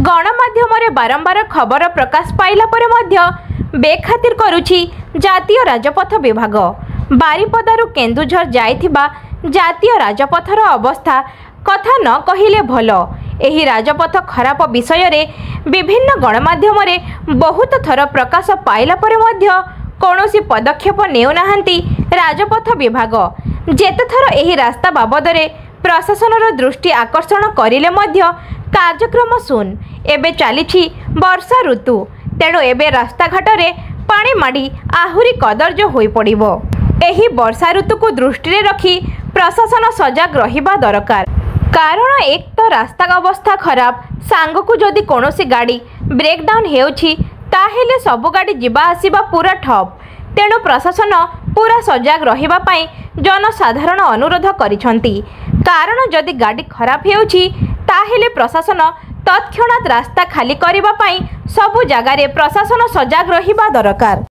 गणमाध्यम बारंबार खबर प्रकाश पाइला परे मध्य बेखातिर करुछि जातीय राजपथ विभाग। बारिपदारु केन्दुझर जाइथिबा जातीय राजपथर अवस्था कथा न कहिले भल। एही राजपथ खराब विषय रे विभिन्न गणमाध्यम रे बहुत थर प्रकाश पाइला परे मध्य कौनसी पदक्षेप नेउनाहांती राजपथ विभाग। जेते थर एही रास्ता बाबद रे प्रशासनर दृष्टि आकर्षण करिले मध्य कार्यक्रम सुन। एबे चलीछि वर्षा ऋतु, तेणु एबे रास्ता घाट रे पानी माड़ी आहुरी कदर्ज होई पड़िबो। एही वर्षा ऋतु को दृष्टि रे रखी प्रशासन सजग रहिबा दरकार। कारण एक तो रास्ता अवस्था खराब, सांग को जदि कौनसी गाड़ी ब्रेकडाउन हेउछि ताहेले सबु गाड़ी जिबा आसिबा पूरा ठप। तेणु प्रशासन पूरा सजग रहिबा पई जनसाधारण अनुरोध करिसंती। कारण जदि गाड़ी खराब हेउछि ताहेले प्रशासन तत्क्षणात रास्ता खाली करिबा पई सबु जगारे प्रशासन सजग रहिबा दरकार।